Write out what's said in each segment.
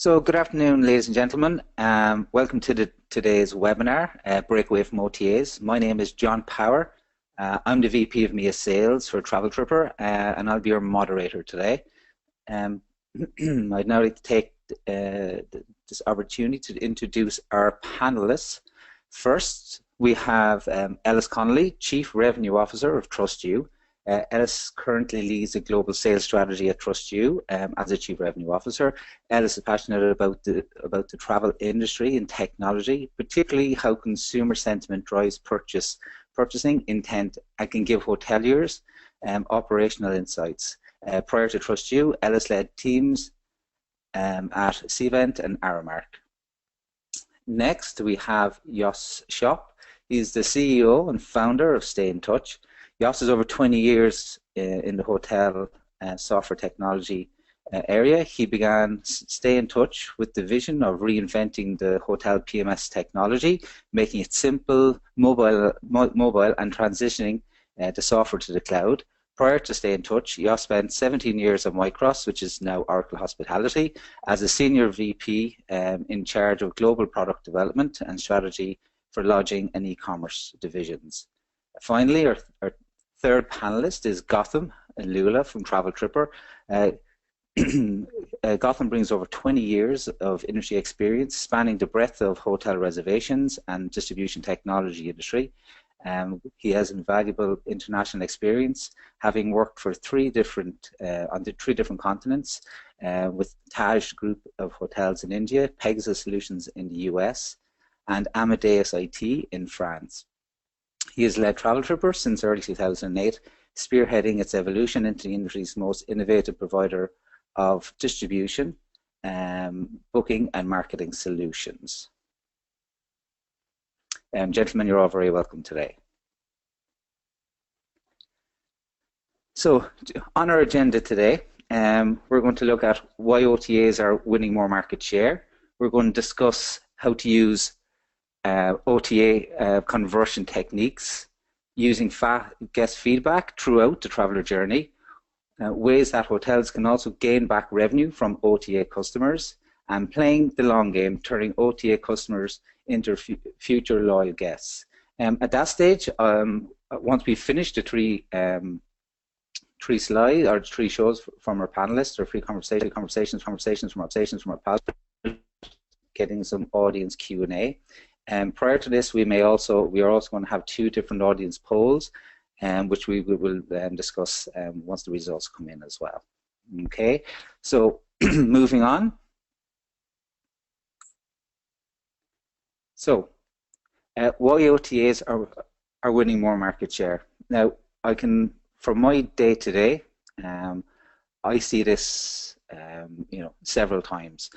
So good afternoon, ladies and gentlemen. Welcome to today's webinar, Breakaway from OTAs. My name is John Power. I'm the VP of MEA Sales for Travel Tripper, and I'll be your moderator today. I'd now like to take this opportunity to introduce our panelists. First, we have Ellis Connolly, Chief Revenue Officer of TrustU. Ellis currently leads the global sales strategy at TrustU as a Chief Revenue Officer. Ellis is passionate about the travel industry and technology, particularly how consumer sentiment drives purchasing intent and can give hoteliers operational insights. Prior to TrustU, Ellis led teams at Cvent and Aramark. Next, we have Jos Shop. He's the CEO and founder of Stay in Touch. Jos has over 20 years in the hotel software technology area. He began Stay in Touch with the vision of reinventing the hotel PMS technology, making it simple, mobile and transitioning the software to the cloud. Prior to Stay in Touch, Jos spent 17 years at Mycross, which is now Oracle Hospitality, as a Senior VP in charge of global product development and strategy for lodging and e-commerce divisions. Finally, our third panelist is Gotham Lula from Travel Tripper. Gotham brings over 20 years of industry experience spanning the breadth of hotel reservations and distribution technology industry. He has invaluable international experience, having worked for on three different continents with Taj Group of Hotels in India, Pegasus Solutions in the US, and Amadeus IT in France. He has led Travel Tripper since early 2008, spearheading its evolution into the industry's most innovative provider of distribution, booking and marketing solutions. Gentlemen, you're all very welcome today. So on our agenda today, we're going to look at why OTAs are winning more market share. We're going to discuss how to use OTA conversion techniques using guest feedback throughout the traveler journey, ways that hotels can also gain back revenue from OTA customers, and playing the long game, turning OTA customers into future loyal guests. At that stage, once we finish the three slides or three shows from our panelists, or free conversations from our panelists, getting some audience Q&A. Prior to this, we are also going to have two different audience polls, which we will discuss once the results come in as well. Okay, so moving on. So, why OTAs are winning more market share? Now, from my day-to-day, I see this several times.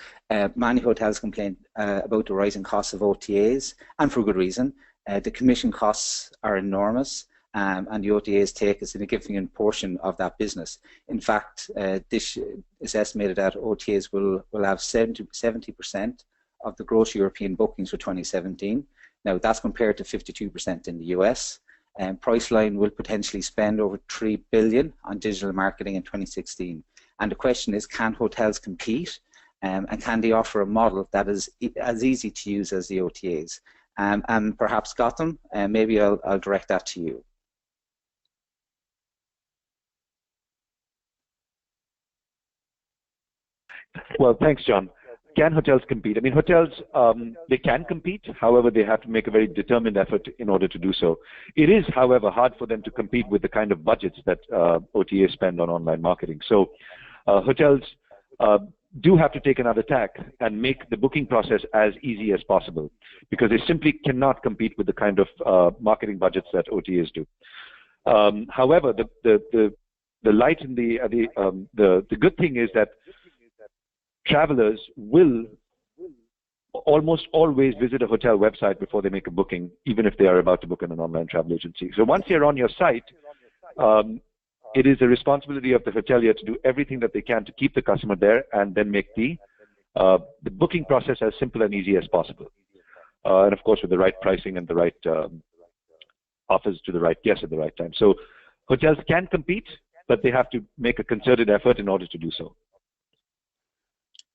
Many hotels complain about the rising costs of OTAs, and for good reason. The commission costs are enormous, and the OTAs take a significant portion of that business. In fact, this is estimated that OTAs will have 70% of the gross European bookings for 2017. Now, that's compared to 52% in the US. Priceline will potentially spend over $3 billion on digital marketing in 2016. And the question is, can hotels compete, and can they offer a model that is as easy to use as the OTAs? And perhaps Gotham, maybe I'll direct that to you. Well, thanks, John. Can hotels compete? I mean, hotels, they can compete. However, they have to make a very determined effort in order to do so. It is, however, hard for them to compete with the kind of budgets that OTAs spend on online marketing. So hotels do have to take another tack and make the booking process as easy as possible, because they simply cannot compete with the kind of marketing budgets that OTAs do. However, the light in the good thing is that travelers will almost always visit a hotel website before they make a booking, even if they are about to book in an online travel agency. So once you're on your site, it is the responsibility of the hotelier to do everything that they can to keep the customer there and then make the booking process as simple and easy as possible. And of course, with the right pricing and the right offers to the right guests at the right time. So hotels can compete, but they have to make a concerted effort in order to do so.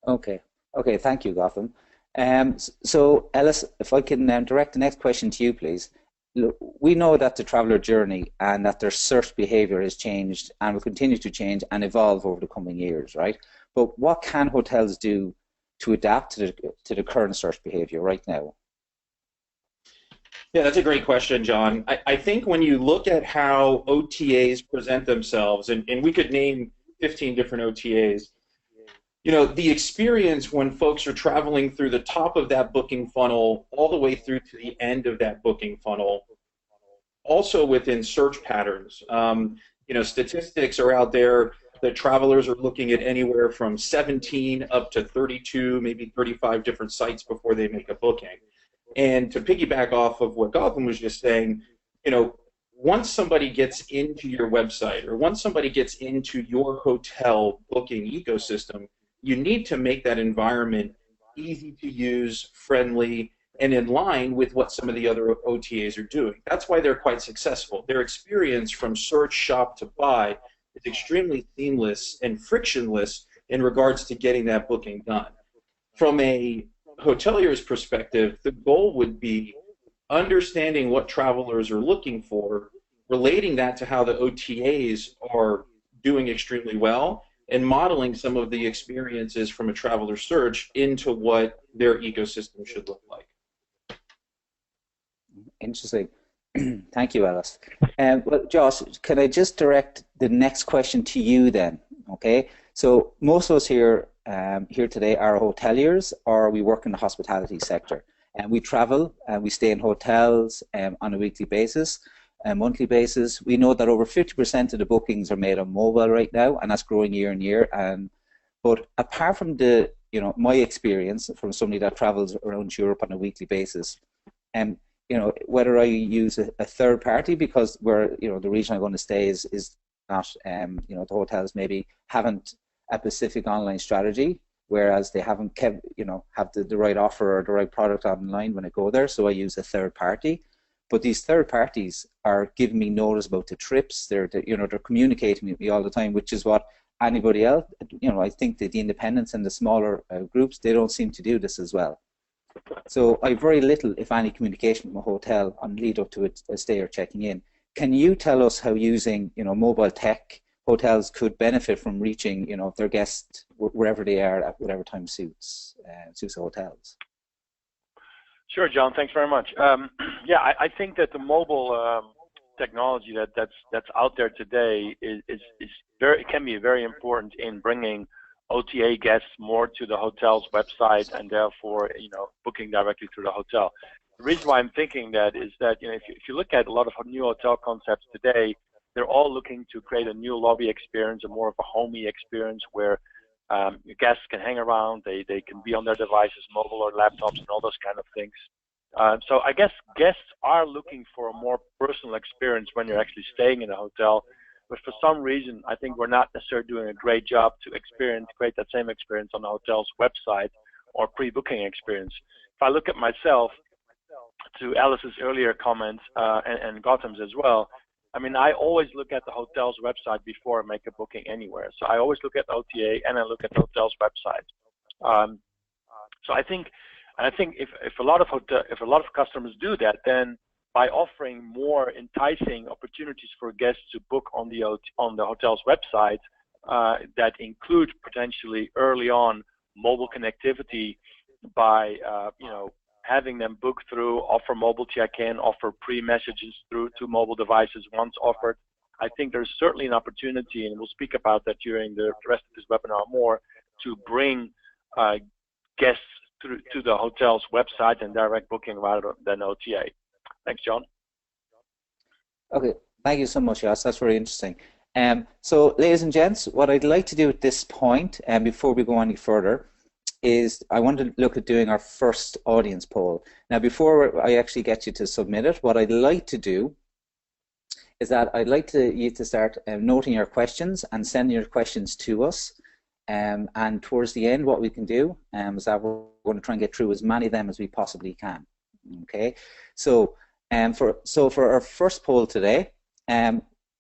Okay. Okay, thank you, Gotham. So, Ellis, if I can direct the next question to you, please. Look, we know that the traveler journey and that their search behavior has changed and will continue to change and evolve over the coming years, right? But what can hotels do to adapt to the current search behavior right now? Yeah, that's a great question, John. I think when you look at how OTAs present themselves, and we could name 15 different OTAs, the experience when folks are traveling through the top of that booking funnel all the way through to the end of that booking funnel, also within search patterns. Statistics are out there that travelers are looking at anywhere from 17 up to 32, maybe 35 different sites before they make a booking. And to piggyback off of what Gotham was just saying, you know, once somebody gets into your website or once somebody gets into your hotel booking ecosystem, you need to make that environment easy to use, friendly, and in line with what some of the other OTAs are doing. That's why they're quite successful. Their experience from search, shop to buy is extremely seamless and frictionless in regards to getting that booking done. From a hotelier's perspective, the goal would be understanding what travelers are looking for, relating that to how the OTAs are doing extremely well, and modeling some of the experiences from a traveler search into what their ecosystem should look like. Interesting. Thank you, Alice. Well, Josh, can I just direct the next question to you then? Okay. So most of us here today are hoteliers, or we work in the hospitality sector, and we travel and we stay in hotels on a weekly basis, a monthly basis. We know that over 50% of the bookings are made on mobile right now, and that's growing year on year. But apart from my experience from somebody that travels around Europe on a weekly basis, whether I use a third party because the region I'm going to stay is not, the hotels maybe haven't a specific online strategy, whereas they haven't kept, have the right offer or the right product online when I go there. So I use a third party. But these third parties are giving me notice about the trips. They're communicating with me all the time, which is what anybody else, I think that the independents and the smaller groups, they don't seem to do this as well. So I have very little, if any, communication from a hotel on lead up to a stay or checking in. Can you tell us how using, mobile tech hotels could benefit from reaching, their guests wherever they are at whatever time suits the hotels? Sure, John. Thanks very much. Yeah, I think that the mobile technology that's out there today can be very important in bringing OTA guests more to the hotel's website and therefore, booking directly through the hotel. The reason why I'm thinking that is that, if you look at a lot of new hotel concepts today, they're all looking to create a new lobby experience, a more of a homey experience where guests can hang around, they can be on their devices, mobile or laptops and all those kind of things. So I guess guests are looking for a more personal experience when you're actually staying in a hotel. But for some reason, I think we're not necessarily doing a great job to create that same experience on the hotel's website or pre-booking experience. If I look at myself, to Alice's earlier comments and Gotham's as well, I mean, I always look at the hotel's website before I make a booking anywhere. So I always look at the OTA and I look at the hotel's website. So I think if a lot of customers do that, then by offering more enticing opportunities for guests to book on the hotel's website that include potentially early on mobile connectivity by having them book through, offer mobile check-in, offer pre-messages through to mobile devices once offered. I think there's certainly an opportunity, and we'll speak about that during the rest of this webinar more, to bring guests through to the hotel's website and direct booking rather than OTA. Thanks, John. Okay, thank you so much, Jos. That's very interesting. So, ladies and gents, what I'd like to do at this point, and before we go any further, is I want to look at doing our first audience poll. Now, before I actually get you to submit it, what I'd like to do is that I'd like you to start noting your questions and sending your questions to us. And towards the end, what we can do is that we're going to try and get through as many of them as we possibly can. Okay, so for our first poll today,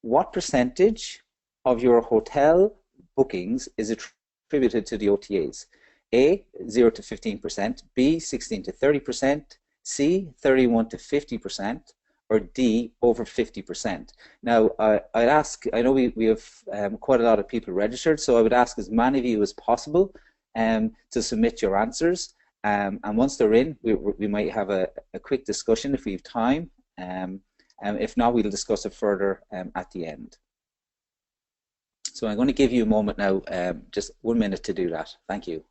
what percentage of your hotel bookings is attributed to the OTAs? A, 0 to 15%, B, 16 to 30%, C, 31 to 50%, or D, over 50%. Now, I'd ask, I know we have quite a lot of people registered, so I would ask as many of you as possible to submit your answers. And once they're in, we might have a quick discussion if we have time. If not, we'll discuss it further at the end. So I'm going to give you a moment now, just 1 minute to do that. Thank you.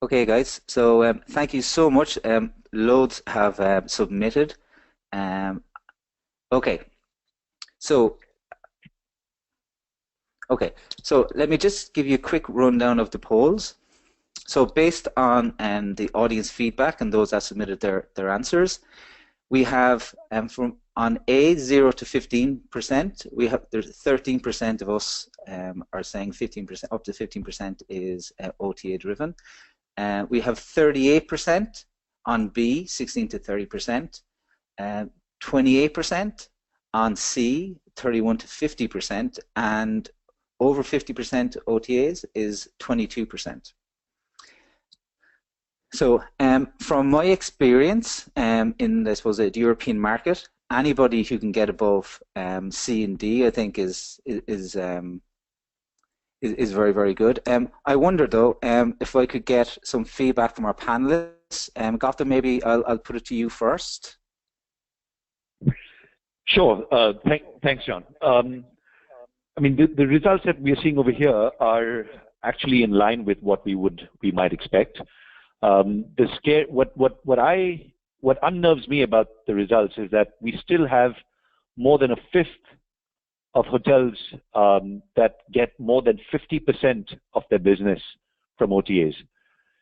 Okay, guys, so thank you so much. Loads have submitted. Okay, so let me just give you a quick rundown of the polls. So based on the audience feedback and those that submitted their answers, we have from on A, 0 to 15%, there's 13% of us are saying 15%, up to 15% is OTA driven. We have 38% on B, 16 to 30%, 28% on C, 31 to 50%, and over 50% OTAs is 22%. So from my experience in, I suppose, the European market, anybody who can get above C and D, I think is very, very good. I wonder though if I could get some feedback from our panelists. Gautam, maybe I'll put it to you first. Sure. Thanks, John. I mean, the results that we are seeing over here are actually in line with what we might expect. What unnerves me about the results is that we still have more than a fifth of hotels that get more than 50% of their business from OTAs.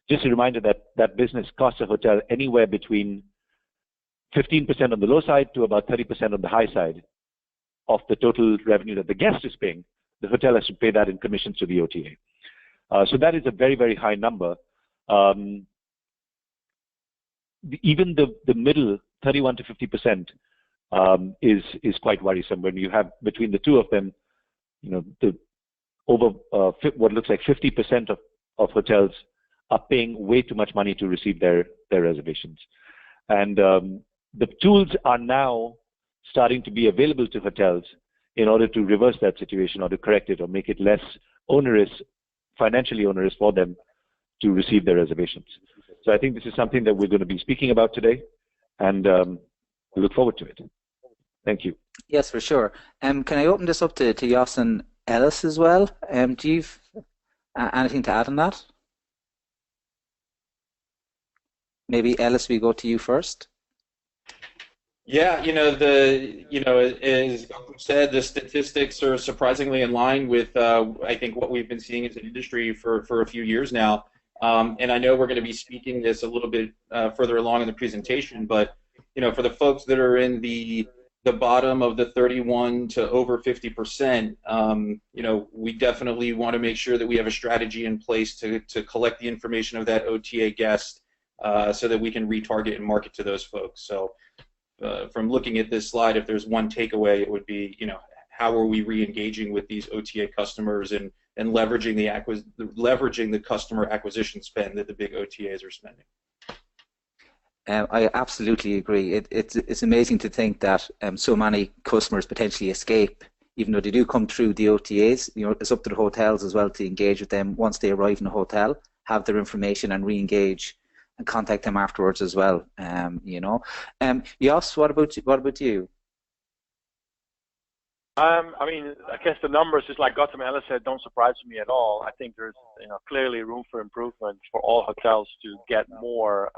Just a reminder that business costs a hotel anywhere between 15% on the low side to about 30% on the high side of the total revenue that the guest is paying. The hotel has to pay that in commissions to the OTA. So that is a very, very high number. Even the middle 31 to 50% is quite worrisome when you have between the two of them, you know, over what looks like 50% of hotels are paying way too much money to receive their reservations. And the tools are now starting to be available to hotels in order to reverse that situation or to correct it or make it less onerous, financially onerous for them to receive their reservations. So I think this is something that we're going to be speaking about today, and we look forward to it. Thank you. Yes, for sure. Can I open this up to Jos and Ellis as well? Do you have anything to add on that? Maybe Ellis, we go to you first. Yeah, as Gautam said, the statistics are surprisingly in line with I think what we've been seeing as an industry for a few years now. And I know we're going to be speaking this a little bit further along in the presentation, but for the folks that are in the bottom of the 31 to over 50%, we definitely want to make sure that we have a strategy in place to collect the information of that OTA guest so that we can retarget and market to those folks. So from looking at this slide, if there's one takeaway, it would be, how are we re-engaging with these OTA customers and leveraging the customer acquisition spend that the big OTAs are spending. I absolutely agree. It's amazing to think that so many customers potentially escape, even though they do come through the OTAs. It's up to the hotels as well to engage with them once they arrive in a hotel, have their information, and re-engage contact them afterwards as well. You know. Jos, what about you? I mean, I guess the numbers, just like Gautam and Ellis said, don't surprise me at all. I think there's, clearly room for improvement for all hotels to get more,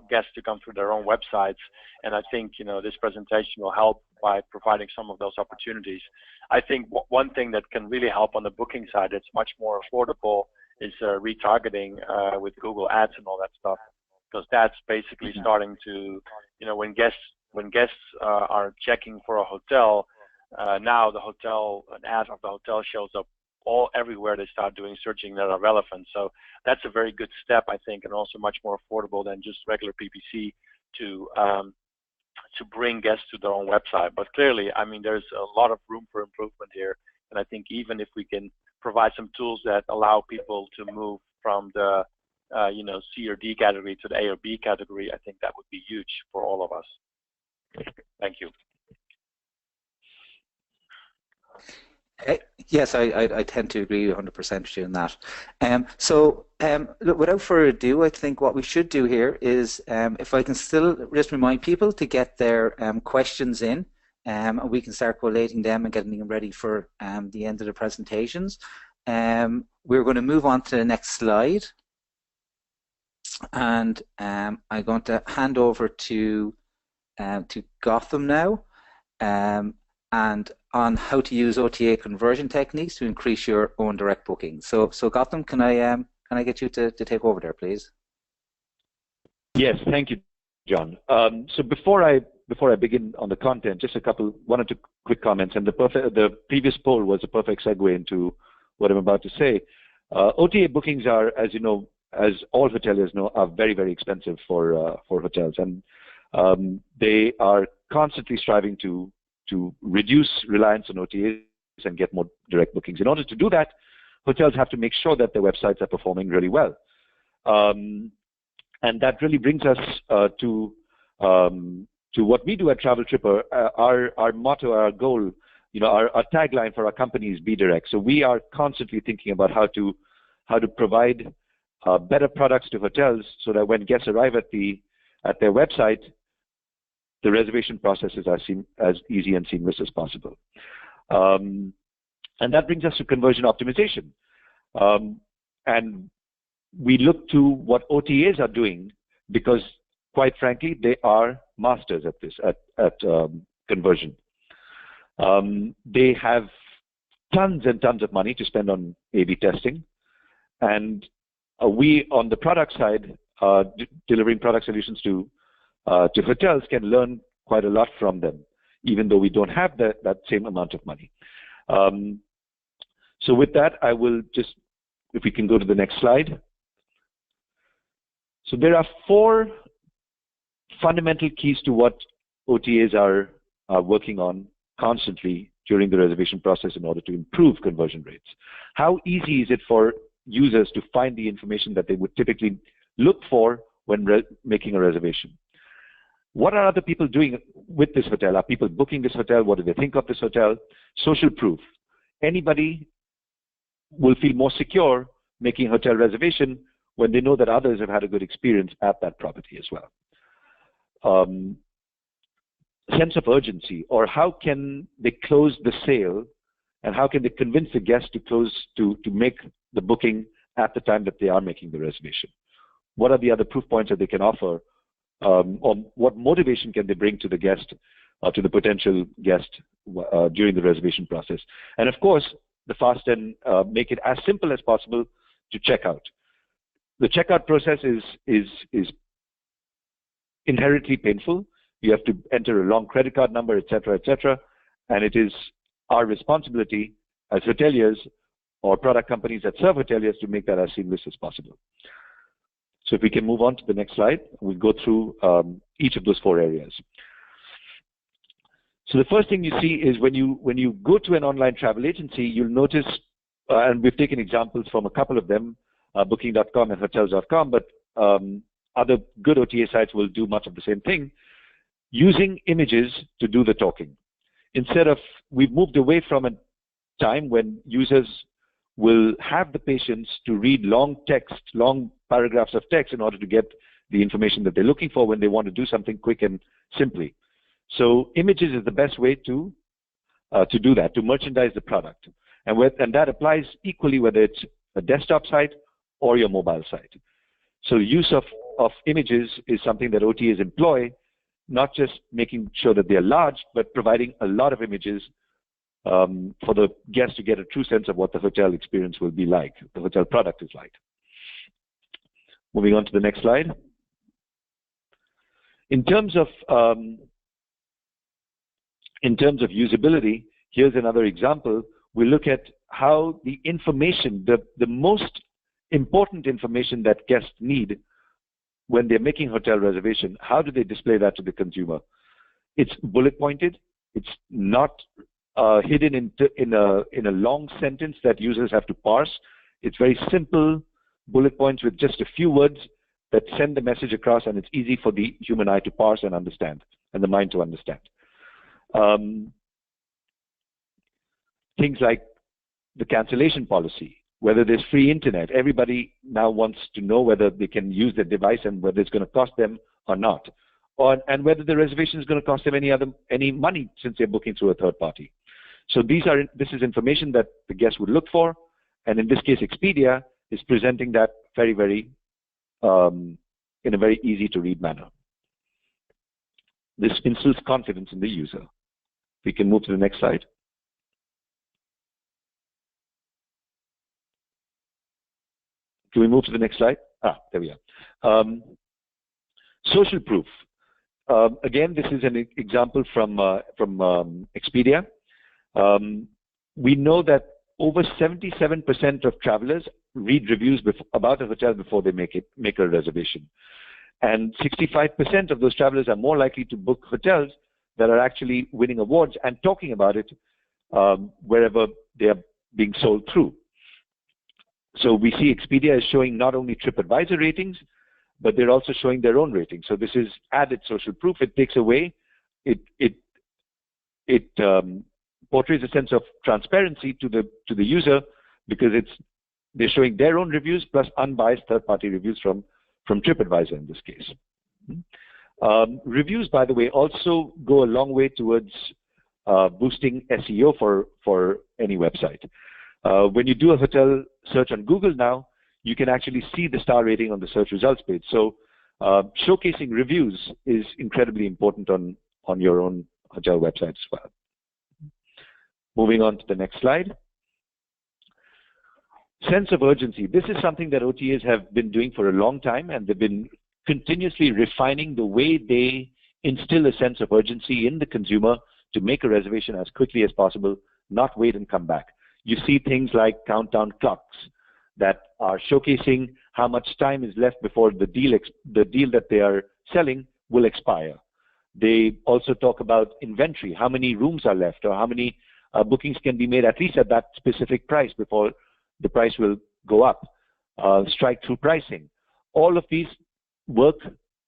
guests to come through their own websites. And I think, this presentation will help by providing some of those opportunities. I think one thing that can really help on the booking side, it's much more affordable, is retargeting with Google Ads and all that stuff, because that's basically starting to, when guests are checking for a hotel. Now the hotel, an ad of the hotel shows up everywhere they start doing searching that are relevant. So that's a very good step, I think, and also much more affordable than just regular PPC to bring guests to their own website. But clearly, I mean, there's a lot of room for improvement here, and I think even if we can provide some tools that allow people to move from the C or D category to the A or B category, I think that would be huge for all of us. Thank you. Yes, I tend to agree 100% with you on that. Look, without further ado, I think what we should do here is, if I can still just remind people to get their questions in, and we can start collating them and getting them ready for the end of the presentations. We're going to move on to the next slide, and I'm going to hand over to Gautam now, and on how to use OTA conversion techniques to increase your own direct booking. So Gautam, can I get you to take over there, please? Yes, thank you, John. So before I begin on the content, just one or two quick comments. And the previous poll was a perfect segue into what I'm about to say. OTA bookings are, as you know, as all hoteliers know, are very, very expensive for hotels, and they are constantly striving to reduce reliance on OTAs and get more direct bookings. In order to do that, hotels have to make sure that their websites are performing really well. And that really brings us to what we do at Travel Tripper. Our motto, our goal, our tagline for our company is Be Direct. So we are constantly thinking about how to provide better products to hotels so that when guests arrive at their website, the reservation processes are as easy and seamless as possible. And that brings us to conversion optimization. And we look to what OTAs are doing because, quite frankly, they are masters at this, at conversion. They have tons and tons of money to spend on A/B testing. And we, on the product side, delivering product solutions to hotels, can learn quite a lot from them, even though we don't have that same amount of money. So with that, I will just, if we can go to the next slide. So there are 4 fundamental keys to what OTAs are working on constantly during the reservation process in order to improve conversion rates. How easy is it for users to find the information that they would typically look for when making a reservation? What are other people doing with this hotel? Are people booking this hotel? What do they think of this hotel? Social proof. Anybody will feel more secure making a hotel reservation when they know that others have had a good experience at that property as well. Sense of urgency, or how can they close the sale, and how can they convince the guest to make the booking at the time that they are making the reservation? What are the other proof points that they can offer? Or what motivation can they bring to the guest, to the potential guest during the reservation process? And of course, the fast and make it as simple as possible to check out. The checkout process is inherently painful. You have to enter a long credit card number, etc., and it is our responsibility as hoteliers or product companies that serve hoteliers to make that as seamless as possible. So if we can move on to the next slide, we'll go through each of those 4 areas. So the first thing you see is when you go to an online travel agency, you'll notice, and we've taken examples from a couple of them, Booking.com and Hotels.com, but other good OTA sites will do much of the same thing, using images to do the talking. We've moved away from a time when users will have the patience to read long text, long paragraphs of text in order to get the information that they're looking for when they want to do something quick and simply. So images is the best way to do that, to merchandise the product. And that applies equally whether it's a desktop site or your mobile site. So use of images is something that OTAs employ, not just making sure that they're large, but providing a lot of images for the guest to get a true sense of what the hotel experience will be like, the hotel product is like. Moving on to the next slide. In terms of usability, here's another example. We look at how the information, the most important information that guests need when they're making hotel reservation, how do they display that to the consumer? It's bullet pointed. It's not hidden in a long sentence that users have to parse. It's very simple bullet points with just a few words that send the message across, and it's easy for the human eye to parse and understand, and the mind to understand. Things like the cancellation policy, whether there's free internet. Everybody now wants to know whether they can use their device and whether it's going to cost them or not, and whether the reservation is going to cost them any money since they're booking through a third party. So this is information that the guest would look for, and in this case, Expedia is presenting that very in a very easy to read manner. This instills confidence in the user. We can move to the next slide. Can we move to the next slide? There we are. Social proof. Again, this is an example from Expedia. We know that over 77% of travelers read reviews about a hotel before they make a reservation. And 65% of those travelers are more likely to book hotels that are actually winning awards and talking about it wherever they are being sold through. So we see Expedia is showing not only TripAdvisor ratings, but they're also showing their own ratings. So this is added social proof. It takes away, it portrays a sense of transparency to the user, because they're showing their own reviews plus unbiased third-party reviews from TripAdvisor in this case. Reviews, by the way, also go a long way towards boosting SEO for any website. When you do a hotel search on Google now, you can actually see the star rating on the search results page. So showcasing reviews is incredibly important on your own hotel website as well. Moving on to the next slide. Sense of urgency. This is something that OTAs have been doing for a long time, and they've been continuously refining the way they instill a sense of urgency in the consumer to make a reservation as quickly as possible, not wait and come back. You see things like countdown clocks that are showcasing how much time is left before the deal that they are selling will expire. They also talk about inventory, how many rooms are left, or how many bookings can be made at least at that specific price before the price will go up. Strike-through pricing. All of these work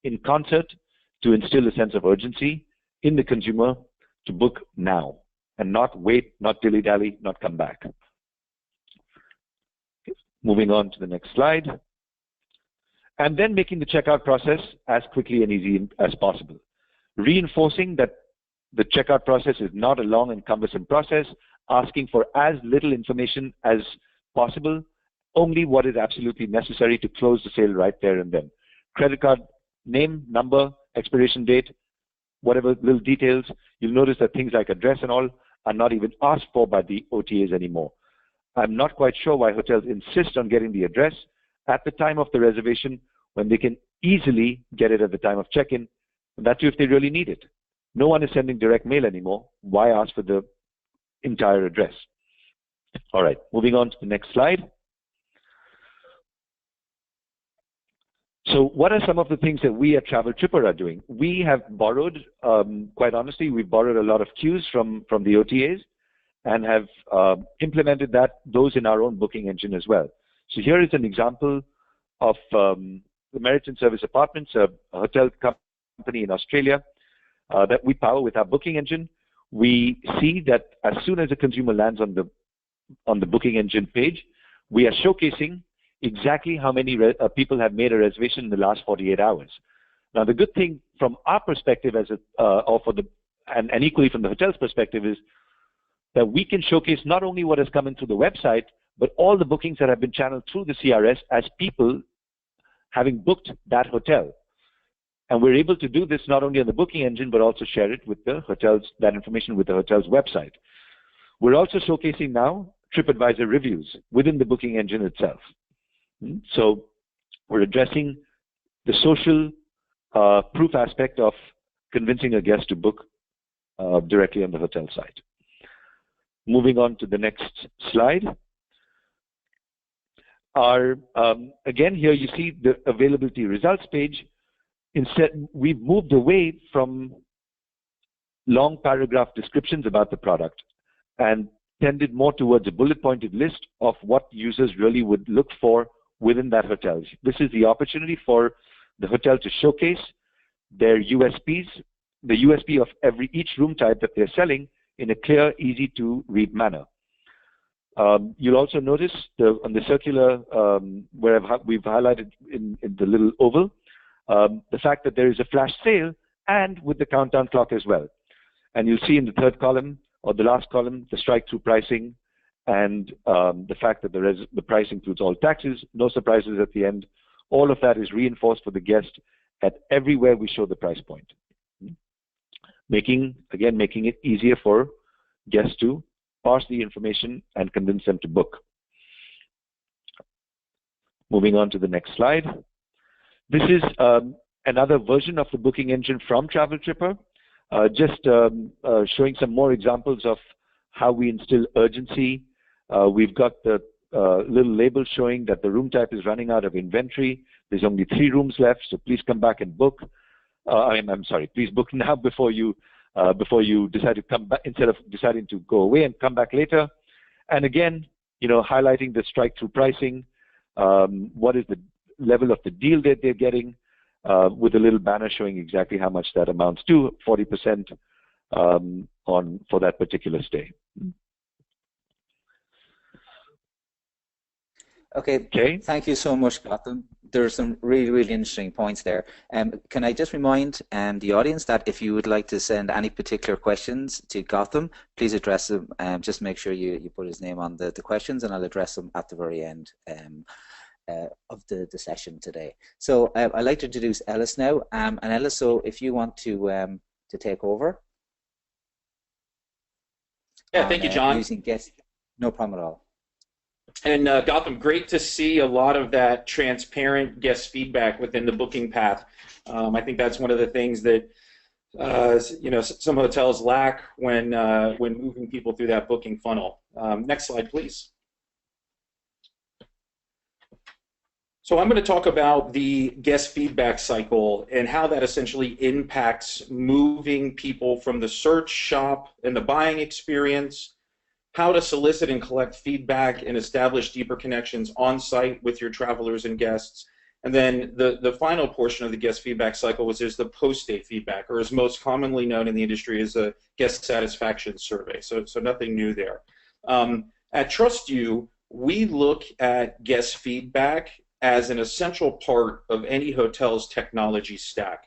in concert to instill a sense of urgency in the consumer to book now and not wait, not dilly-dally, not come back. Moving on to the next slide. And then making the checkout process as quickly and easy as possible. Reinforcing that the checkout process is not a long and cumbersome process, asking for as little information as possible, only what is absolutely necessary to close the sale right there and then. Credit card name, number, expiration date, whatever little details. You'll notice that things like address and all are not even asked for by the OTAs anymore. I'm not quite sure why hotels insist on getting the address at the time of the reservation when they can easily get it at the time of check-in, and that too if they really need it. No one is sending direct mail anymore. Why ask for the entire address? All right, moving on to the next slide. So what are some of the things that we at Travel Tripper are doing? We have borrowed, quite honestly, we've borrowed a lot of cues from the OTAs and have implemented those in our own booking engine as well. So here is an example of the Meriton Service Apartments, a hotel company in Australia that we power with our booking engine. We see that as soon as a consumer lands on the booking engine page, we are showcasing exactly how many people have made a reservation in the last 48 hours. Now, the good thing from our perspective, and equally from the hotel's perspective, is that we can showcase not only what has come in through the website, but all the bookings that have been channeled through the CRS as people having booked that hotel. And we're able to do this not only on the booking engine, but also share it with the hotels, that information with the hotel's website. We're also showcasing now TripAdvisor reviews within the booking engine itself. So we're addressing the social proof aspect of convincing a guest to book directly on the hotel site. Moving on to the next slide. Again, here you see the availability results page. Instead, we've moved away from long paragraph descriptions about the product and tended more towards a bullet-pointed list of what users really would look for within that hotel. This is the opportunity for the hotel to showcase their USPs, the USP of each room type that they're selling in a clear, easy-to-read manner. You'll also notice on the circular where we've highlighted in the little oval, the fact that there is a flash sale and with the countdown clock as well. And you'll see in the third column or the last column, the strike-through pricing and the fact that the price includes all taxes, no surprises at the end. All of that is reinforced for the guest at everywhere we show the price point. Making it easier for guests to parse the information and convince them to book. Moving on to the next slide. This is another version of the booking engine from Travel Tripper, just showing some more examples of how we instill urgency. We've got the little label showing that the room type is running out of inventory. There's only 3 rooms left, so please come back and book. I'm sorry, please book now before you decide to come back, instead of deciding to go away and come back later. And again, highlighting the strike-through pricing, what is the level of the deal that they're getting, with a little banner showing exactly how much that amounts to, 40% for that particular stay. Okay. Thank you so much, Gautam. There are some really, really interesting points there. Can I just remind the audience that if you would like to send any particular questions to Gautam, please address them. Just make sure you put his name on the questions, and I'll address them at the very end of the session today. So I'd like to introduce Ellis now. And Ellis, so if you want to take over. Yeah, thank you, John. Using guest, no problem at all. And Gautam, great to see a lot of that transparent guest feedback within the booking path. I think that's one of the things that some hotels lack when moving people through that booking funnel. Next slide, please. So I'm going to talk about the guest feedback cycle and how that essentially impacts moving people from the search, shop, and the buying experience, how to solicit and collect feedback and establish deeper connections on site with your travelers and guests. And then the final portion of the guest feedback cycle is the post-stay feedback, or as most commonly known in the industry as a guest satisfaction survey. So nothing new there. At TrustU, we look at guest feedback as an essential part of any hotel's technology stack.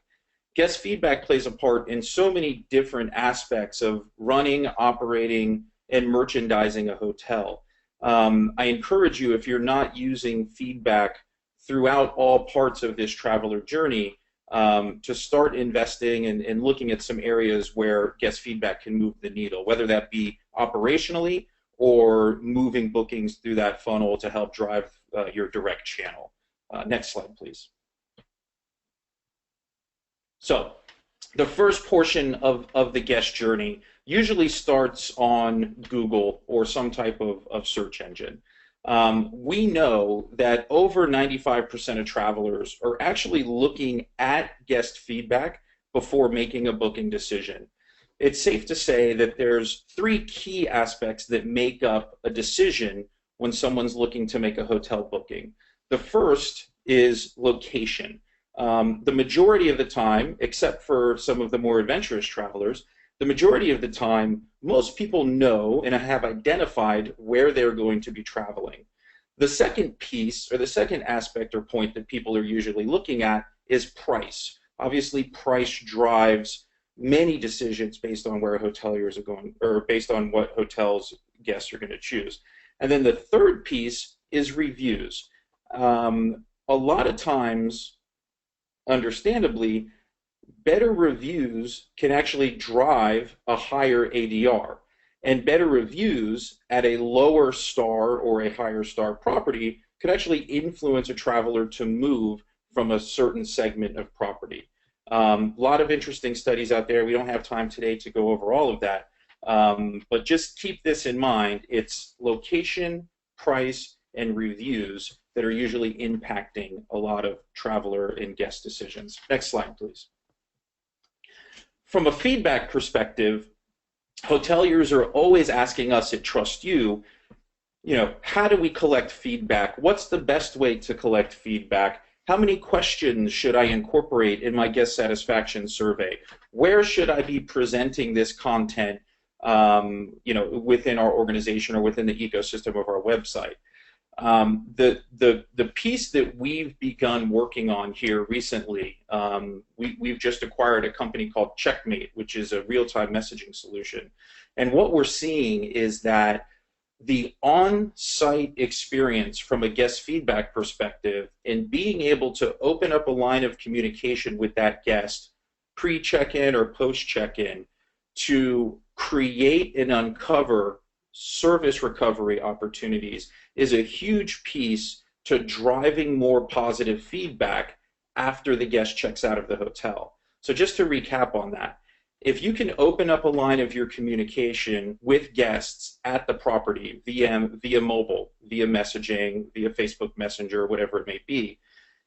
Guest feedback plays a part in so many different aspects of running, operating, and merchandising a hotel. I encourage you, if you're not using feedback throughout all parts of this traveler journey, to start investing and looking at some areas where guest feedback can move the needle, whether that be operationally or moving bookings through that funnel to help drive your direct channel. Next slide, please. So the first portion of the guest journey usually starts on Google or some type of search engine. We know that over 95% of travelers are actually looking at guest feedback before making a booking decision. It's safe to say that there's 3 key aspects that make up a decision when someone's looking to make a hotel booking. The first is location. The majority of the time, except for some of the more adventurous travelers, the majority of the time, most people know and have identified where they're going to be traveling. The second piece, or the second aspect or point that people are usually looking at, is price. Obviously, price drives many decisions based on where hoteliers are going, or based on what hotels guests are going to choose. And then the third piece is reviews. A lot of times, understandably, better reviews can actually drive a higher ADR. And better reviews at a lower star or a higher star property could actually influence a traveler to move from a certain segment of property. A lot of interesting studies out there. We don't have time today to go over all of that. But just keep this in mind. It's location, price, and reviews that are usually impacting a lot of traveler and guest decisions. Next slide, please. From a feedback perspective, hoteliers are always asking us at Trust You, how do we collect feedback? What's the best way to collect feedback? How many questions should I incorporate in my guest satisfaction survey? Where should I be presenting this content, within our organization or within the ecosystem of our website? The piece that we've begun working on here recently, we've just acquired a company called Checkmate, which is a real-time messaging solution. And what we're seeing is that the on-site experience from a guest feedback perspective and being able to open up a line of communication with that guest pre-check-in or post-check-in to create and uncover service recovery opportunities is a huge piece to driving more positive feedback after the guest checks out of the hotel. So just to recap on that, if you can open up a line of your communication with guests at the property via mobile, via messaging, via Facebook Messenger, whatever it may be,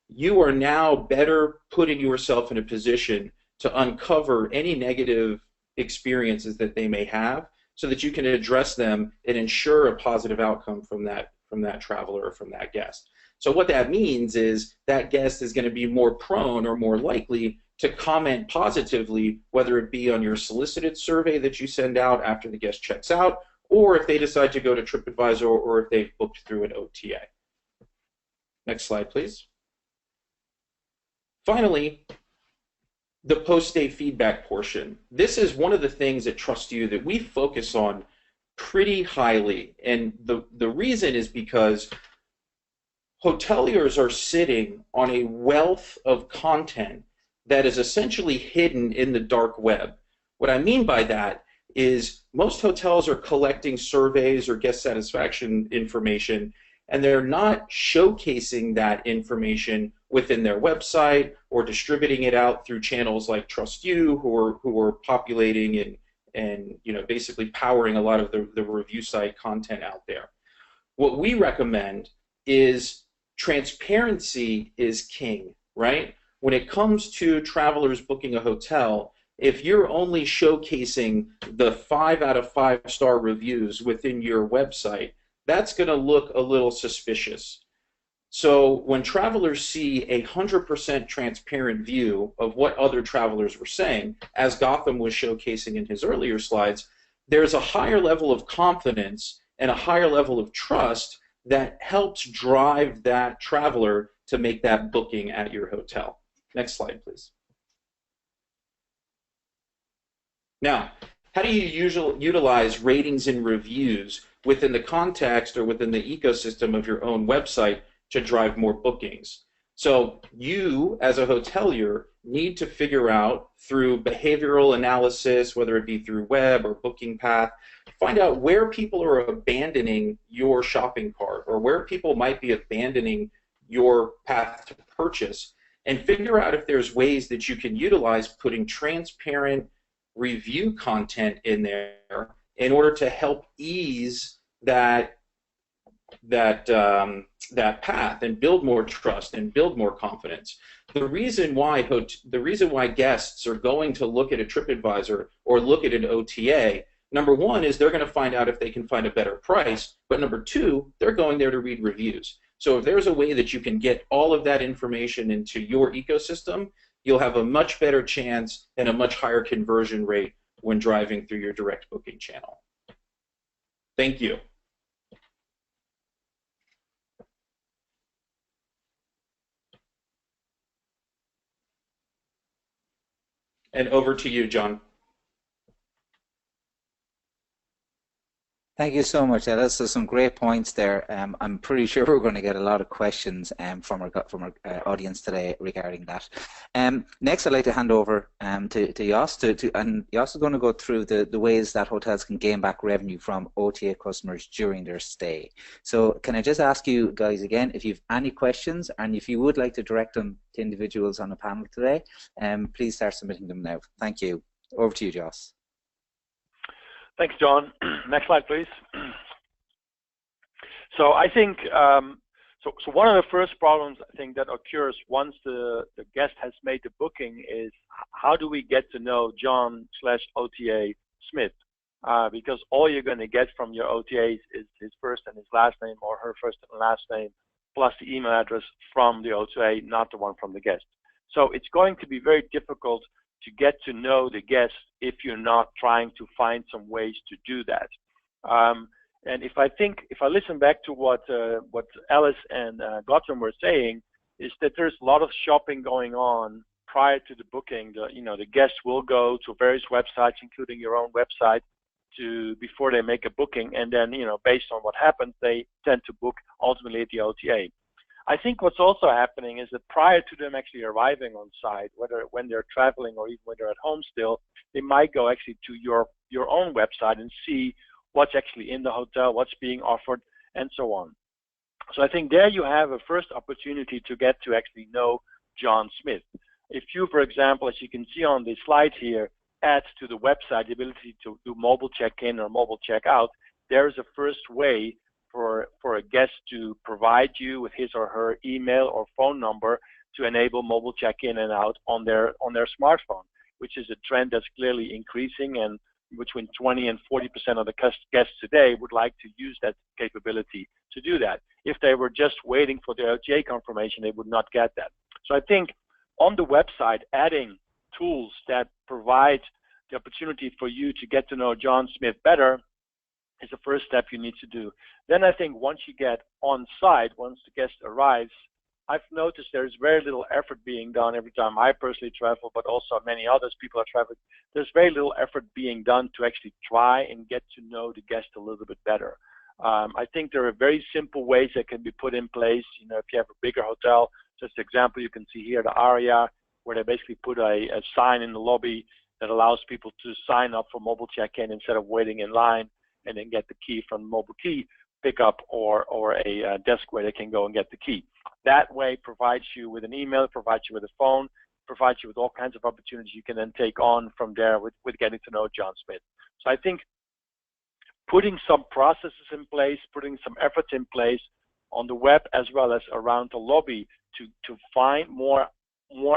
you are now better putting yourself in a position to uncover any negative experiences that they may have so that you can address them and ensure a positive outcome from that traveler or from that guest. So what that means is that guest is going to be more prone or more likely to comment positively, whether it be on your solicited survey that you send out after the guest checks out, or if they decide to go to TripAdvisor, or if they've booked through an OTA. Next slide, please. Finally, the post-stay feedback portion. This is one of the things at Trust You that we focus on pretty highly, and the reason is because hoteliers are sitting on a wealth of content that is essentially hidden in the dark web. What I mean by that is most hotels are collecting surveys or guest satisfaction information, and they're not showcasing that information within their website or distributing it out through channels like Trust You, who are populating and basically powering a lot of the review site content out there. What we recommend is transparency is king, right? When it comes to travelers booking a hotel, if you're only showcasing the 5 out of 5 star reviews within your website, that's going to look a little suspicious. So when travelers see a 100% transparent view of what other travelers were saying, as Gotham was showcasing in his earlier slides, there's a higher level of confidence and a higher level of trust that helps drive that traveler to make that booking at your hotel. Next slide, please. Now, how do you utilize ratings and reviews within the context or within the ecosystem of your own website to drive more bookings? So you, as a hotelier, need to figure out through behavioral analysis, whether it be through web or booking path, find out where people are abandoning your shopping cart or where people might be abandoning your path to purchase, and figure out if there's ways that you can utilize putting transparent review content in there in order to help ease that path and build more trust and build more confidence. The reason why guests are going to look at a TripAdvisor or look at an OTA, number one is they're going to find out if they can find a better price, but number two, they're going there to read reviews. So if there's a way that you can get all of that information into your ecosystem, you'll have a much better chance and a much higher conversion rate when driving through your direct booking channel. Thank you. And over to you, John. Thank you so much, Ellis. There's some great points there. I'm pretty sure we're going to get a lot of questions from our audience today regarding that. Next, I'd like to hand over to Jos, and Jos is going to go through the ways that hotels can gain back revenue from OTA customers during their stay. So can I just ask you guys again, if you have any questions, and if you would like to direct them to individuals on the panel today, please start submitting them now. Thank you. Over to you, Jos. Thanks, John. Next slide, please. So I think, so one of the first problems I think that occurs once the guest has made the booking is, how do we get to know John/OTA Smith? Because all you're going to get from your OTAs is his first and his last name, or her first and last name, plus the email address from the OTA, not the one from the guest. So it's going to be very difficult to get to know the guest if you're not trying to find some ways to do that. And if I listen back to what Ellis and Gautam were saying, is that there's a lot of shopping going on prior to the booking. The guests will go to various websites, including your own website, before they make a booking, and then based on what happens, they tend to book ultimately at the OTA. I think what's also happening is that prior to them actually arriving on site, whether when they're traveling or even when they're at home still, they might go actually to your own website and see what's actually in the hotel, what's being offered, and so on. So I think there you have a first opportunity to get to actually know John Smith. If you, for example, as you can see on the slide here, add to the website the ability to do mobile check-in or mobile check-out, there is a first way for a guest to provide you with his or her email or phone number to enable mobile check-in and out on their smartphone, which is a trend that's clearly increasing, and between 20 and 40% of the guests today would like to use that capability to do that. If they were just waiting for the OTA confirmation, they would not get that. So I think on the website, adding tools that provide the opportunity for you to get to know John Smith better is the first step you need to do. Then I think once you get on site, once the guest arrives, I've noticed there's very little effort being done every time I personally travel, but also many others people are traveling. There's very little effort being done to actually try and get to know the guest a little bit better. I think there are very simple ways that can be put in place. If you have a bigger hotel, just an example you can see here, the Aria, where they basically put a sign in the lobby that allows people to sign up for mobile check-in instead of waiting in line, and then get the key from mobile key pickup or a desk where they can go and get the key. That way provides you with an email, provides you with a phone, provides you with all kinds of opportunities you can then take on from there with getting to know John Smith. So I think putting some processes in place, putting some efforts in place on the web as well as around the lobby to find more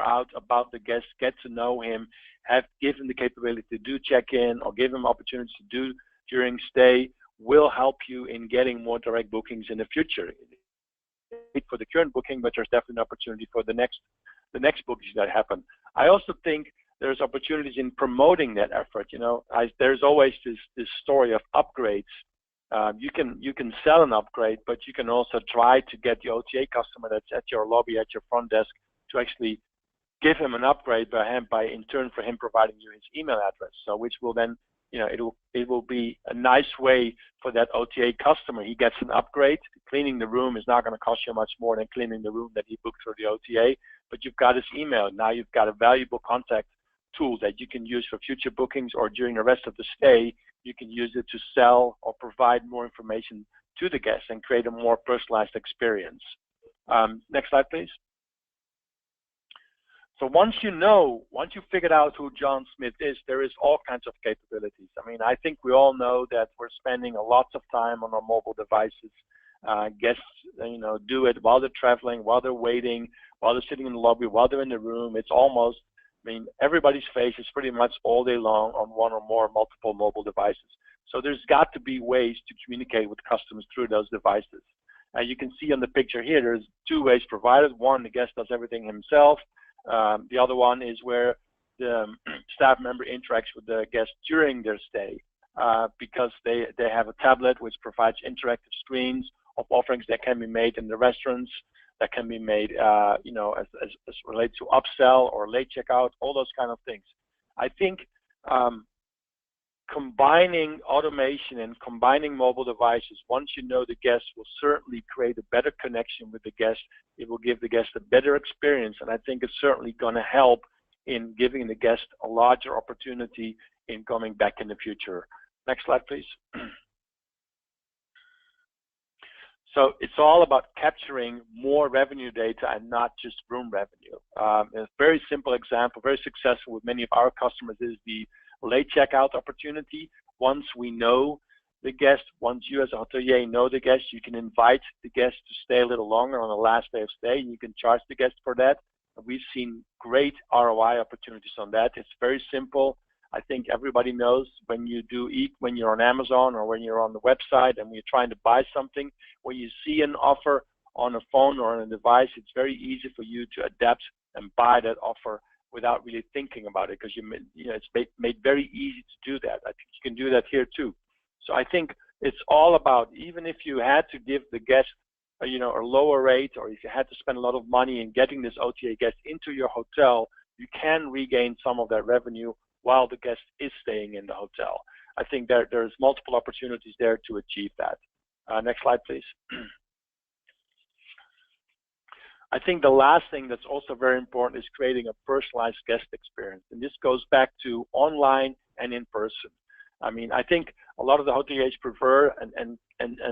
out about the guest, get to know him, give him the capability to do check-in or give him opportunities to do during stay, will help you in getting more direct bookings in the future. For the current booking, but there's definitely an opportunity for the next bookings that happen. I also think there's opportunities in promoting that effort. There's always this story of upgrades. You can sell an upgrade, but you can also try to get the OTA customer that's at your lobby, at your front desk, to actually give him an upgrade by in turn for him providing you his email address. So which will then it will be a nice way for that OTA customer. He gets an upgrade. Cleaning the room is not going to cost you much more than cleaning the room that he booked through the OTA, but you've got his email. Now you've got a valuable contact tool that you can use for future bookings, or during the rest of the stay, you can use it to sell or provide more information to the guests and create a more personalized experience. Next slide, please. So once you figured out who John Smith is, there is all kinds of capabilities. I mean, I think we all know that we're spending a lot of time on our mobile devices. Guests, do it while they're traveling, while they're waiting, while they're sitting in the lobby, while they're in the room. It's almost, everybody's face is pretty much all day long on one or more multiple mobile devices. So there's got to be ways to communicate with customers through those devices. You can see on the picture here, there's two ways provided. One, the guest does everything himself. The other one is where the staff member interacts with the guest during their stay, because they have a tablet which provides interactive screens of offerings that can be made in the restaurants, that can be made, as relates to upsell or late checkout, all those kind of things. I think combining automation and combining mobile devices, once you know the guest, will certainly create a better connection with the guest. It will give the guest a better experience, and I think it's certainly going to help in giving the guest a larger opportunity in coming back in the future. Next slide, please. So it's all about capturing more revenue data and not just room revenue. A very simple example, very successful with many of our customers, is the late checkout opportunity. Once we know the guest, once you as a hotelier know the guest, you can invite the guest to stay a little longer on the last day of stay, and you can charge the guest for that. We've seen great ROI opportunities on that. It's very simple. I think everybody knows when you do eat, when you're on Amazon or when you're on the website and you're trying to buy something, when you see an offer on a phone or on a device, it's very easy for you to adapt and buy that offer without really thinking about it, because it's made very easy to do that. I think you can do that here too. So I think it's all about, even if you had to give the guest a lower rate, or if you had to spend a lot of money in getting this OTA guest into your hotel, you can regain some of that revenue while the guest is staying in the hotel. I think there's multiple opportunities there to achieve that. Next slide, please. I think the last thing that's also very important is creating a personalized guest experience. And this goes back to online and in person. I mean, I think a lot of the hoteliers prefer and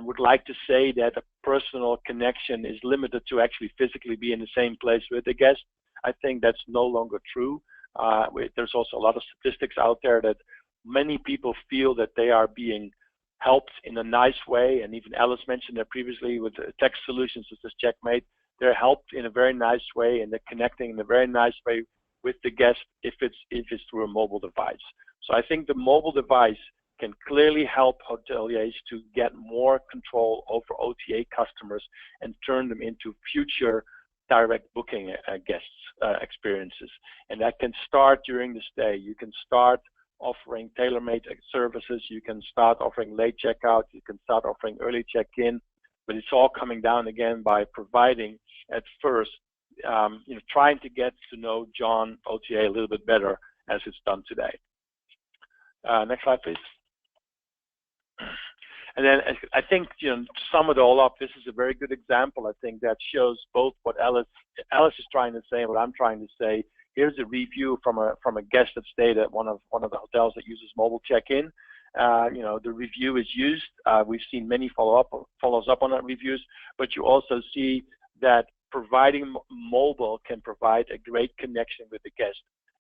would like to say that a personal connection is limited to actually physically be in the same place with the guest. I think that's no longer true. There's also a lot of statistics out there that many people feel that they are being helped in a nice way, and even Alice mentioned that previously with text solutions such as Checkmate. They're helped in a very nice way, and they're connecting in a very nice way with the guest if it's through a mobile device. So I think the mobile device can clearly help hoteliers to get more control over OTA customers and turn them into future direct booking guests experiences. And that can start during the stay. You can start offering tailor-made services. You can start offering late checkout. You can start offering early check-in. But it's all coming down again by providing at first, trying to get to know John OTA a little bit better as it's done today. Next slide, please. And then I think, to sum it all up, this is a very good example, I think, that shows both what Alice is trying to say and what I'm trying to say. Here's a review from a guest that stayed at one of the hotels that uses mobile check-in. The review is used. We've seen many follows up on that reviews, but you also see that providing mobile can provide a great connection with the guest.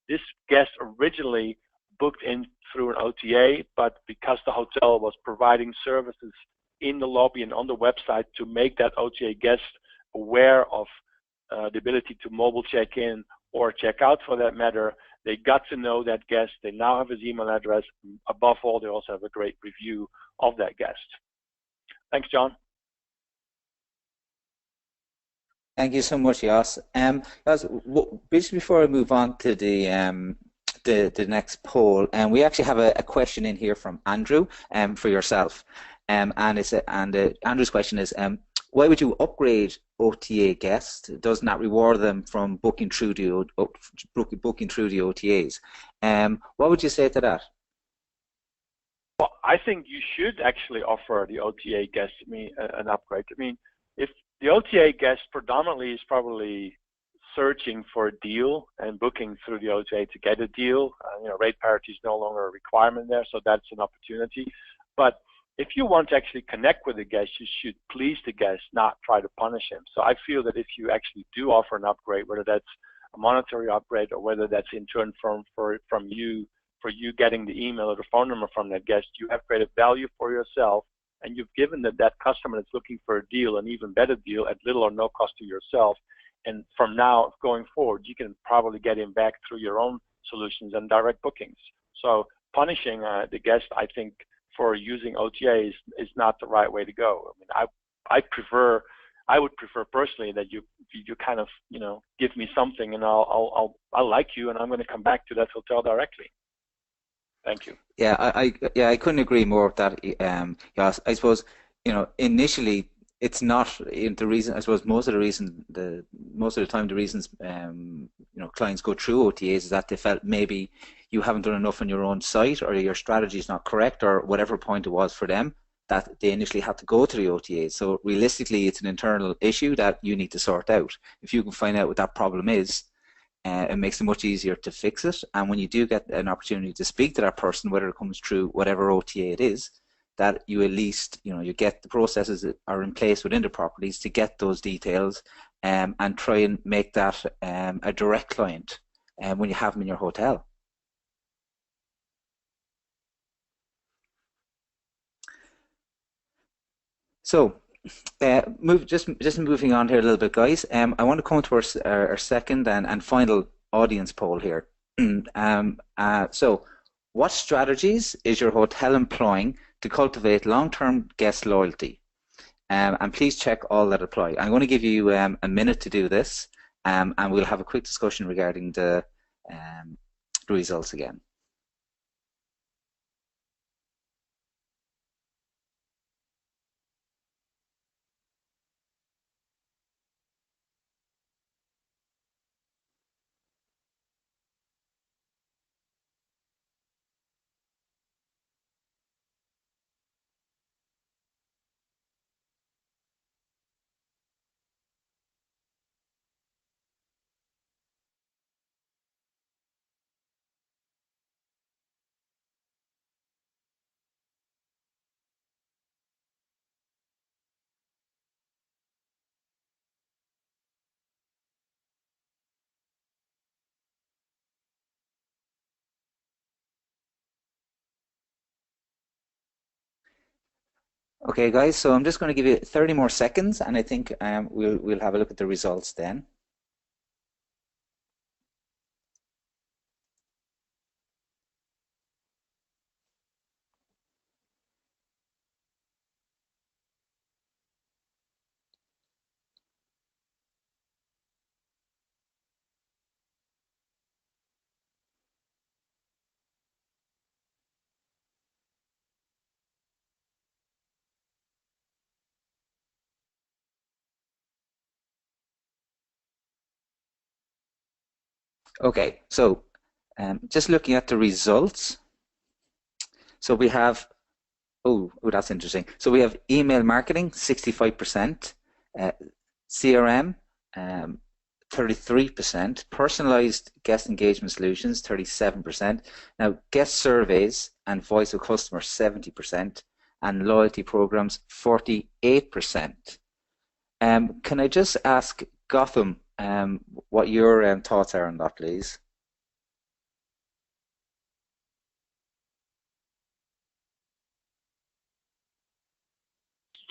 This guest originally booked in through an OTA, but because the hotel was providing services in the lobby and on the website to make that OTA guest aware of the ability to mobile check in or check out for that matter, they got to know that guest. They now have his email address. Above all, they also have a great review of that guest. Thanks, John. Thank you so much, Jos. Just before I move on to the next poll, and we actually have a question in here from Andrew for yourself, and Andrew's question is, why would you upgrade OTA guests? Does not reward them from booking through the OTAs. What would you say to that? Well, I think you should actually offer the OTA guests an upgrade. I mean, if the OTA guest predominantly is probably searching for a deal and booking through the OTA to get a deal, rate parity is no longer a requirement there, so that's an opportunity. But if you want to actually connect with the guest, you should please the guest, not try to punish him. So I feel that if you actually do offer an upgrade, whether that's a monetary upgrade or whether that's in turn from you getting the email or the phone number from that guest, you have created value for yourself, and you've given that customer that's looking for a deal, an even better deal at little or no cost to yourself. And from now going forward, you can probably get him back through your own solutions and direct bookings. So punishing the guest, I think, for using OTA is not the right way to go. I mean, I would prefer personally that you kind of give me something and I'll like you and I'm going to come back to that hotel directly. Thank you. Yeah, I couldn't agree more with that. Yes, I suppose initially it's not the reason. I suppose most of the reason, most of the time, the reasons clients go through OTAs is that they felt maybe you haven't done enough on your own site, or your strategy is not correct, or whatever point it was for them that they initially had to go to the OTAs. So realistically, it's an internal issue that you need to sort out. If you can find out what that problem is, it makes it much easier to fix it. And when you do get an opportunity to speak to that person, whether it comes through whatever OTA it is, that you at least, you get the processes that are in place within the properties to get those details, and try and make that a direct client when you have them in your hotel. So just moving on here a little bit, guys. I want to come to our second and final audience poll here. So what strategies is your hotel employing to cultivate long-term guest loyalty? And please check all that apply. I'm going to give you a minute to do this, and we'll have a quick discussion regarding the results again. Okay, guys, so I'm just going to give you 30 more seconds, and I think we'll have a look at the results then. Okay, so just looking at the results, so we have, that's interesting. So we have email marketing, 65%, CRM, 33%, personalized guest engagement solutions, 37%. Now, guest surveys and voice of customer, 70%, and loyalty programs, 48%. Can I just ask Gotham what your thoughts are on that, please?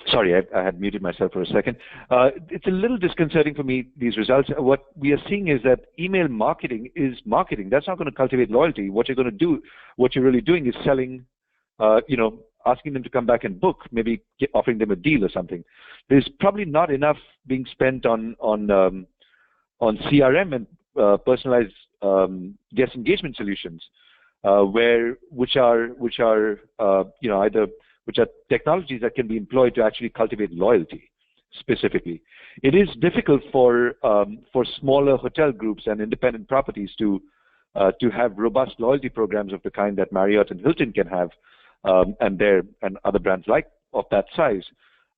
Sorry, I had muted myself for a second. It's a little disconcerting for me, these results. What we are seeing is that email marketing is marketing. That's not going to cultivate loyalty. What you're going to do, what you're really doing is selling, asking them to come back and book, maybe offering them a deal or something. There's probably not enough being spent on CRM and personalized guest engagement solutions, which are technologies that can be employed to actually cultivate loyalty specifically. It is difficult for smaller hotel groups and independent properties to have robust loyalty programs of the kind that Marriott and Hilton can have, and other brands like of that size.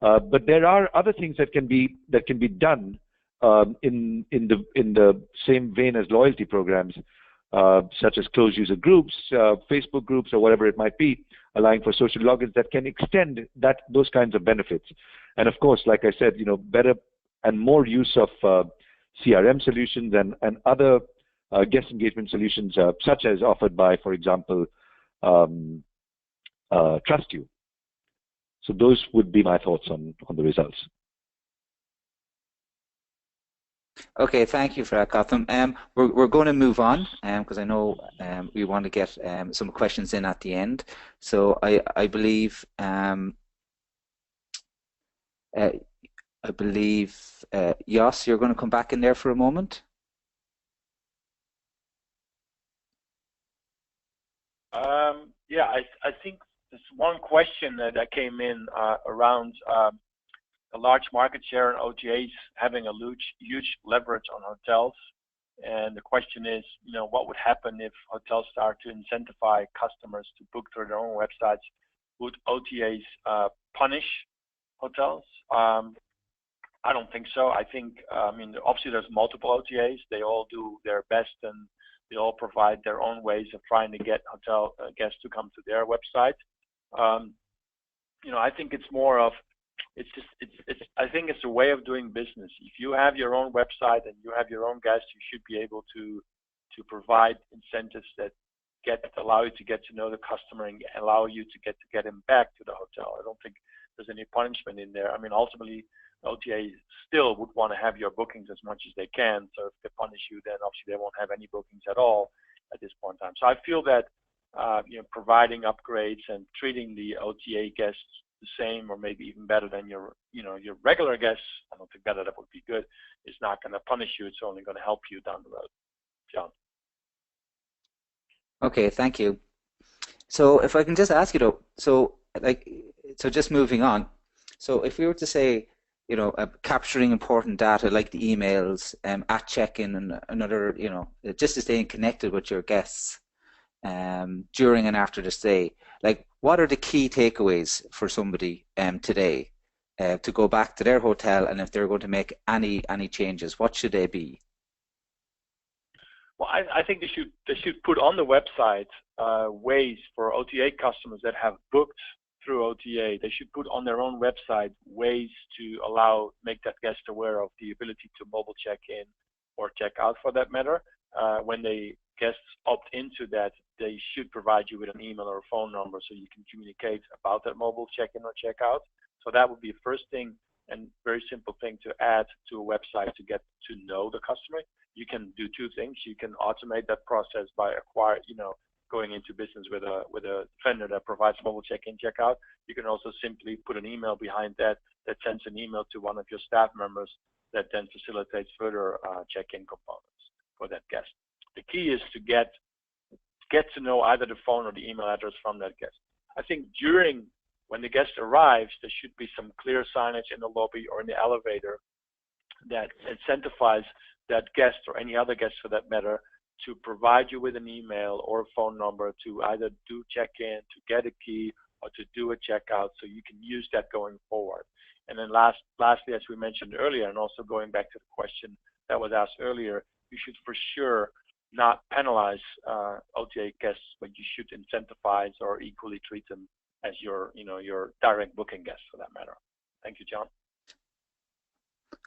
But there are other things that can be done in the same vein as loyalty programs, such as closed user groups, Facebook groups, or whatever it might be, allowing for social logins that can extend those kinds of benefits. And of course, like I said, better and more use of CRM solutions and other guest engagement solutions, such as offered by, for example, Trust You. So those would be my thoughts on the results. Okay, thank you for that, Gotham. We're going to move on because I know we want to get some questions in at the end. So I believe Jos, you're going to come back in there for a moment. Yeah, I think there's one question that came in around a large market share and OTAs having a huge leverage on hotels. And the question is, what would happen if hotels start to incentivize customers to book through their own websites? Would OTAs punish hotels? I don't think so. I think, obviously there's multiple OTAs. They all do their best and they all provide their own ways of trying to get hotel guests to come to their website. I think it's more of, I think it's a way of doing business. If you have your own website and you have your own guests, you should be able to provide incentives that allow you to get to know the customer and allow you to get him back to the hotel. I don't think there's any punishment in there. Ultimately, OTA still would want to have your bookings as much as they can. So if they punish you, then obviously they won't have any bookings at all at this point in time. So I feel that providing upgrades and treating the OTA guests the same or maybe even better than your regular guests, I don't think better, that would be good, is not going to punish you. It's only going to help you down the road. John. Okay, thank you. So if I can just ask you though, so just moving on. So if we were to say, capturing important data like the emails at check-in and another, just to staying connected with your guests during and after the stay, what are the key takeaways for somebody today to go back to their hotel, and if they're going to make any changes, what should they be? Well, I think they should put on the website ways for OTA customers that have booked through OTA. They should put on their own website ways to make that guest aware of the ability to mobile check in or check out, for that matter. When the guests opt into that, they should provide you with an email or a phone number so you can communicate about that mobile check-in or check-out. So that would be the first thing and very simple thing to add to a website to get to know the customer. You can do two things. You can automate that process by going into business with a vendor that provides mobile check-in, check-out. You can also simply put an email behind that sends an email to one of your staff members that then facilitates further check-in components for that guest. The key is to get to know either the phone or the email address from that guest. I think when the guest arrives, there should be some clear signage in the lobby or in the elevator that incentivizes that guest or any other guest for that matter to provide you with an email or a phone number to either do check-in, to get a key, or to do a checkout, so you can use that going forward. And then lastly, as we mentioned earlier, and also going back to the question that was asked earlier, you should for sure not penalize OTA guests, but you should incentivize or equally treat them as your direct booking guests, for that matter. Thank you, John.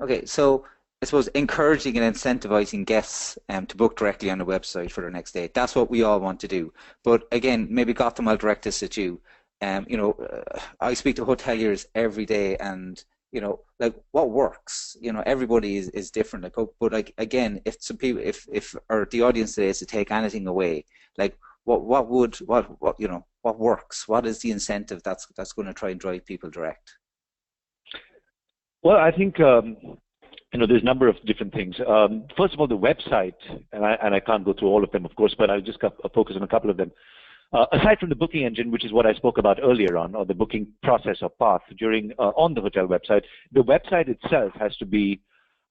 Okay, so I suppose encouraging and incentivizing guests to book directly on the website for their next day. That's what we all want to do. But again, maybe Gotham, I'll direct this at you. I speak to hoteliers every day, and what works. Everybody is different. But again, if some people, if or the audience today is to take anything away, what works? What is the incentive that's going to try and drive people direct? Well, I think there's a number of different things. First of all, the website, and I can't go through all of them, of course, but I'll just focus on a couple of them. Aside from the booking engine, which is what I spoke about earlier on, or the booking process or path on the hotel website, the website itself has to be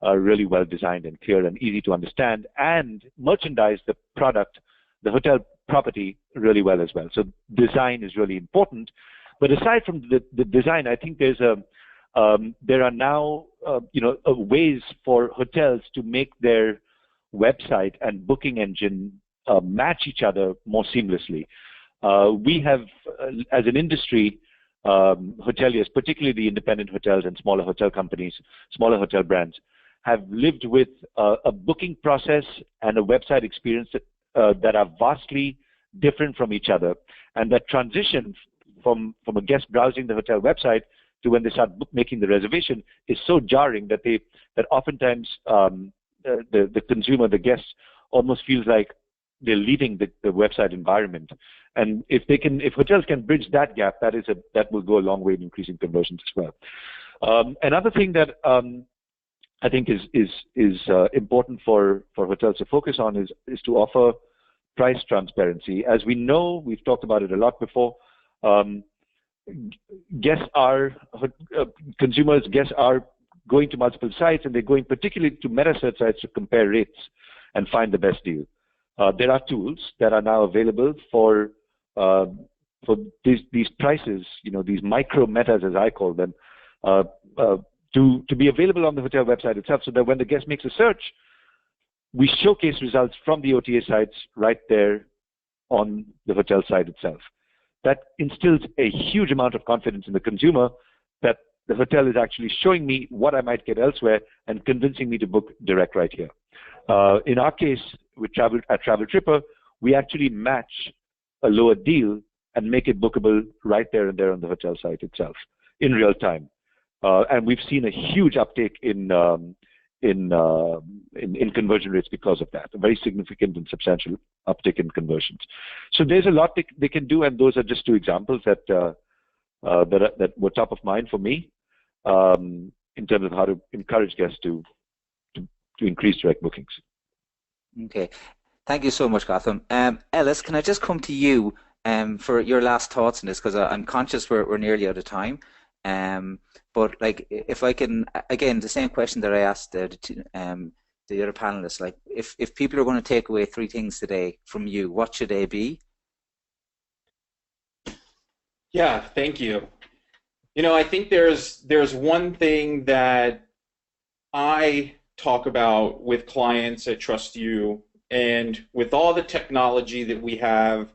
really well designed and clear and easy to understand, and merchandise the product, the hotel property, really well as well. So design is really important. But aside from the design, I think there are now ways for hotels to make their website and booking engine match each other more seamlessly. We have, as an industry, hoteliers, particularly the independent hotels and smaller hotel companies, smaller hotel brands, have lived with a booking process and a website experience that are vastly different from each other, and that transition from a guest browsing the hotel website to when they start making the reservation is so jarring that oftentimes the consumer, the guest, almost feels like they're leaving the website environment. And if hotels can bridge that gap, that will go a long way in increasing conversions as well. Another thing that I think is important for hotels to focus on is to offer price transparency. As we know, we've talked about it a lot before. guests are consumers guests are going to multiple sites, and they're going particularly to meta search sites to compare rates and find the best deal. There are tools that are now available for these prices, these micro metas, as I call them, to be available on the hotel website itself, so that when the guest makes a search, we showcase results from the OTA sites right there on the hotel site itself. That instills a huge amount of confidence in the consumer that the hotel is actually showing me what I might get elsewhere and convincing me to book direct right here. In our case, with Travel Tripper, we actually match a lower deal and make it bookable right there and there on the hotel site itself in real time. And we've seen a huge uptake in conversion rates because of that, a very significant and substantial uptick in conversions. So there's a lot they can do, and those are just two examples that were top of mind for me in terms of how to encourage guests to increase direct bookings. Okay, thank you so much, Gotham. Ellis, can I just come to you for your last thoughts on this, because I'm conscious we're nearly out of time. But like, if I can, again, the same question that I asked the other panelists, like, if people are going to take away 3 things today from you, what should they be? Yeah, thank you. I think there's one thing that I talk about with clients at Trust You, and with all the technology that we have,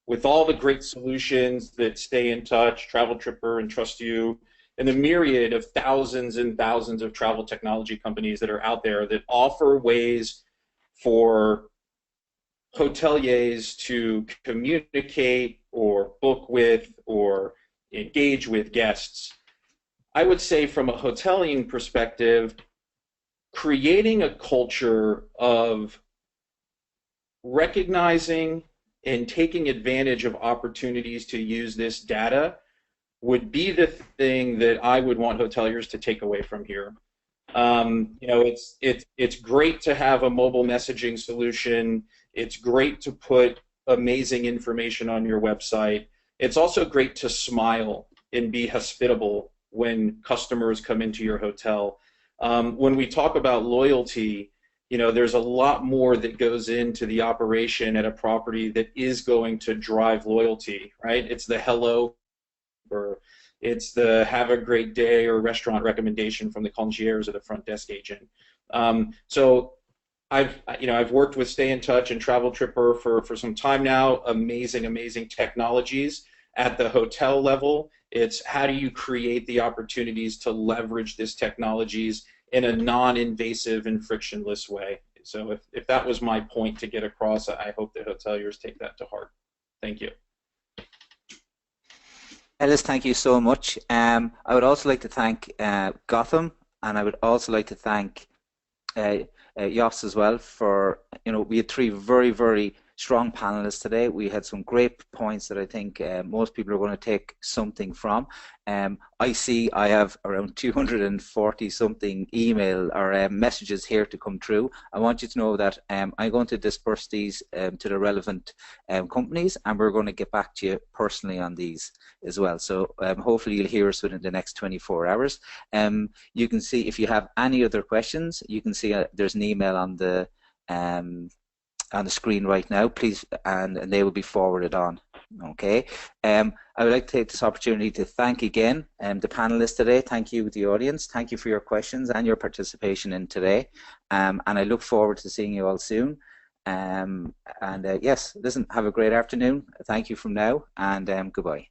with all the great solutions that Stay in Touch, Travel Tripper, and Trust You, and the myriad of thousands and thousands of travel technology companies that are out there that offer ways for hoteliers to communicate or book with or engage with guests. I would say, from a hotelier perspective, creating a culture of recognizing and taking advantage of opportunities to use this data would be the thing that I would want hoteliers to take away from here. It's great to have a mobile messaging solution. It's great to put amazing information on your website. It's also great to smile and be hospitable when customers come into your hotel. When we talk about loyalty, there's a lot more that goes into the operation at a property that is going to drive loyalty, right? It's the hello, or it's the have a great day or restaurant recommendation from the concierge or the front desk agent. So I've worked with Stay in Touch and Travel Tripper for some time now. Amazing technologies at the hotel level. It's how do you create the opportunities to leverage these technologies in a non-invasive and frictionless way. So if that was my point to get across, I hope that hoteliers take that to heart. Thank you. Ellis, thank you so much. I would also like to thank Gotham, and I would also like to thank Jos as well for, we had 3 very strong panelists today. We had some great points that I think most people are going to take something from. I have around 240 something email or messages here to come through. I want you to know that I'm going to disperse these to the relevant companies, and we're going to get back to you personally on these as well. So hopefully you'll hear us within the next 24 hours. You can see, if you have any other questions, you can see there's an email on the screen right now, please, and they will be forwarded on. Okay. I would like to take this opportunity to thank again the panelists today. Thank you, the audience. Thank you for your questions and your participation in today. And I look forward to seeing you all soon. Yes, listen, have a great afternoon. Thank you from now, and goodbye.